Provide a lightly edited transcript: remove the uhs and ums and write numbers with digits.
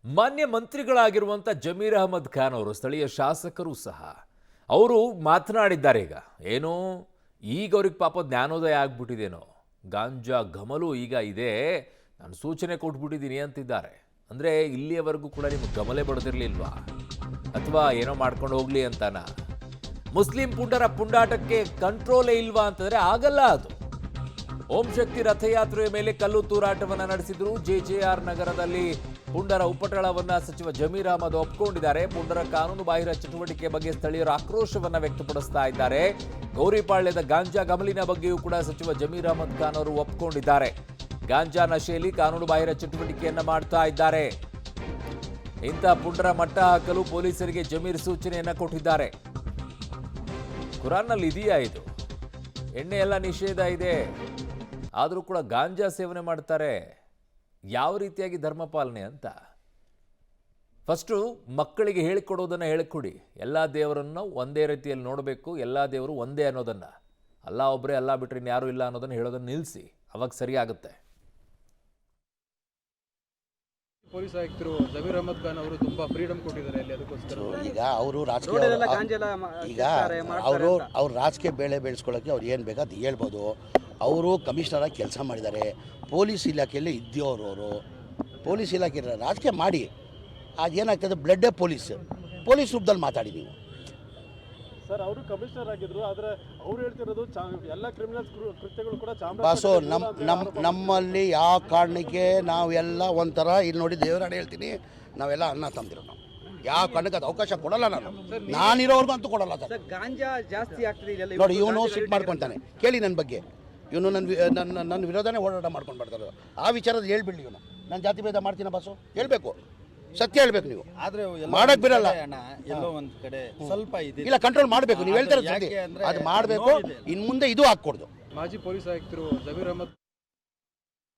ಮಾನ್ಯ ಮಂತ್ರಿಗಳಾಗಿರುವಂಥ ಜಮೀರ್ ಅಹಮದ್ ಖಾನ್ ಅವರು ಸ್ಥಳೀಯ ಶಾಸಕರು ಸಹ ಅವರು ಮಾತನಾಡಿದ್ದಾರೆ. ಏನೋ ಈಗ ಅವ್ರಿಗೆ ಪಾಪ ಜ್ಞಾನೋದಯ ಆಗ್ಬಿಟ್ಟಿದೇನೋ, ಗಾಂಜಾ ಗಮಲು ಈಗ ಇದೆ, ನಾನು ಸೂಚನೆ ಕೊಟ್ಬಿಟ್ಟಿದ್ದೀನಿ ಅಂತಿದ್ದಾರೆ. ಅಂದರೆ ಇಲ್ಲಿಯವರೆಗೂ ಕೂಡ ನಿಮ್ಗೆ ಗಮಲೆ ಬಡ್ದಿರ್ಲಿಲ್ವಾ, ಅಥವಾ ಏನೋ ಮಾಡ್ಕೊಂಡು ಹೋಗ್ಲಿ ಅಂತಾನ? ಮುಸ್ಲಿಂ ಪುಂಡರ ಪುಂಡಾಟಕ್ಕೆ ಕಂಟ್ರೋಲೇ ಇಲ್ವಾ ಅಂತಂದ್ರೆ ಆಗಲ್ಲ. ಅದು ಓಂ ಶಕ್ತಿ ರಥಯಾತ್ರೆಯ ಮೇಲೆ ಕಲ್ಲು ತೂರಾಟವನ್ನು ನಡೆಸಿದ್ರು. ಜೆಜೆಆರ್ ನಗರದಲ್ಲಿ ಪುಂಡರ ಉಪಟಳವನ್ನ ಸಚಿವ ಜಮೀರ್ ಅಹಮದ್ ಒಪ್ಪಿಕೊಂಡಿದ್ದಾರೆ. ಪುಂಡರ ಕಾನೂನು ಬಾಹಿರ ಚಟುವಟಿಕೆ ಬಗ್ಗೆ ಸ್ಥಳೀಯರು ಆಕ್ರೋಶವನ್ನ ವ್ಯಕ್ತಪಡಿಸ್ತಾ ಇದ್ದಾರೆ. ಗೌರಿಪಾಳ್ಯದ ಗಾಂಜಾ ಗಮಲಿನ ಬಗ್ಗೆಯೂ ಕೂಡ ಸಚಿವ ಜಮೀರ್ ಅಹಮದ್ ಖಾನ್ ಅವರು ಒಪ್ಪಿಕೊಂಡಿದ್ದಾರೆ. ಗಾಂಜಾ ನಶೆಯಲ್ಲಿ ಕಾನೂನು ಬಾಹಿರ ಚಟುವಟಿಕೆಯನ್ನ ಮಾಡ್ತಾ ಇದ್ದಾರೆ. ಇಂಥ ಪುಂಡರ ಮಟ್ಟ ಹಾಕಲು ಪೊಲೀಸರಿಗೆ ಜಮೀರ್ ಸೂಚನೆಯನ್ನ ಕೊಟ್ಟಿದ್ದಾರೆ. ಕುರಾನ್ನಲ್ಲಿ ಇದೆಯಾ ಇದು? ಎಣ್ಣೆ ಎಲ್ಲ ನಿಷೇಧ ಇದೆ, ಆದರೂ ಕೂಡ ಗಾಂಜಾ ಸೇವನೆ ಮಾಡ್ತಾರೆ. ಯಾವ ರೀತಿಯಾಗಿ ಧರ್ಮ ಪಾಲನೆ ಅಂತ ಫಸ್ಟು ಮಕ್ಕಳಿಗೆ ಹೇಳಿಕೊಡೋದನ್ನು ಹೇಳಿಕೊಡಿ. ಎಲ್ಲ ದೇವರನ್ನು ಒಂದೇ ರೀತಿಯಲ್ಲಿ ನೋಡಬೇಕು, ಎಲ್ಲ ದೇವರು ಒಂದೇ ಅನ್ನೋದನ್ನು, ಅಲ್ಲ ಒಬ್ಬರೇ ಅಲ್ಲ ಬಿಟ್ಟರೆ ಇನ್ಯಾರೂ ಇಲ್ಲ ಅನ್ನೋದನ್ನು ಹೇಳೋದನ್ನು ನಿಲ್ಲಿಸಿ, ಅವಾಗ ಸರಿಯಾಗುತ್ತೆ. ಪೊಲೀಸ್ ಆಯುಕ್ತರು ಜಮೀರ್ ಅಹಮದ್ ಖಾನ್ ಅವರು ತುಂಬಾ ಫ್ರೀಡಮ್ ಕೊಟ್ಟಿದ್ದಾರೆ ಅಲ್ಲಿ, ಅದಕ್ಕೋಸ್ಕರ ಈಗ ಅವರು ರಾಜಕೀಯ ಅವ್ರು ರಾಜಕೀಯ ಬೇಳೆ ಬೆಳೆಸ್ಕೊಳ್ಳೋಕ್ಕೆ ಅವ್ರು ಏನು ಬೇಕು ಅದು ಹೇಳ್ಬೋದು. ಅವರು ಕಮಿಷನರಾಗಿ ಕೆಲಸ ಮಾಡಿದ್ದಾರೆ, ಪೊಲೀಸ್ ಇಲಾಖೆಯಲ್ಲಿ ಇದ್ದವರು. ಅವರು ಪೊಲೀಸ್ ಇಲಾಖೆ ರಾಜಕೀಯ ಮಾಡಿ ಅದೇನಾಗ್ತದೆ, ಬ್ಲಡ್ಡೇ ಪೊಲೀಸ್ ರೂಪದಲ್ಲಿ ಮಾತಾಡಿ ನೀವು. ಸರ್, ಅವರು ಕಮಿಷನರ್ ಆಗಿದ್ರು, ಆದರೆ ಅವ್ರು ಹೇಳ್ತಿರೋದು ಎಲ್ಲ ಕ್ರಿಮಿನಲ್ ಕೃತ್ಯಗಳು ಕೂಡ ಬಾಸು ನಮ್ಮಲ್ಲಿ ಯಾವ ಕಾರಣಕ್ಕೆ ನಾವೆಲ್ಲ ಒಂಥರ ಇಲ್ಲಿ ನೋಡಿ ದೇವರಾಣೆ ಹೇಳ್ತೀನಿ, ನಾವೆಲ್ಲ ಅನ್ನ ತಂದಿರೋ ನಾವು ಯಾವ ಕಾರಣಕ್ಕೆ ಅದು ಅವಕಾಶ ಕೊಡಲ್ಲ. ನಾನಿರೋರ್ಗು ಅಂತೂ ಕೊಡಲ್ಲ ಸರ್. ಗಾಂಜಾ ಜಾಸ್ತಿ ಆಗ್ತದೆ ನೋಡಿ, ಇವನು ಸಿಟ್ ಮಾಡ್ಕೊತಾನೆ. ಕೇಳಿ ನನ್ನ ಬಗ್ಗೆ, ಇವನು ನನ್ನ ವಿರೋಧನೇ ಓಡಾಟ ಮಾಡ್ಕೊಂಡು ಬರ್ತಾರೆ. ಆ ವಿಚಾರದ ಹೇಳ್ಬಿಡಿ, ಇವನು ನಾನು ಜಾತಿ ಭೇದ ಮಾಡ್ತೀನ ಬಾಸು, ಹೇಳ್ಬೇಕು, ಸತ್ಯ ಹೇಳ್ಬೇಕು. ನೀವು ಆದ್ರೆ ಮಾಡಕ್ ಬಿರಲ್ಲ, ಎಲ್ಲೋ ಒಂದ್ ಕಡೆ ಸ್ವಲ್ಪ ಇಲ್ಲ ಕಂಟ್ರೋಲ್ ಮಾಡಬೇಕು. ನೀವು ಹೇಳ್ತಾರೆ ಅದು ಮಾಡಬೇಕು. ಇನ್ನು ಮುಂದೆ ಇದು ಹಾಕ್ಕೊಡ್ದು. ಮಾಜಿ ಪೊಲೀಸ್ ಆಯುಕ್ತರು ಜಮೀರ್ ಅಹಮದ್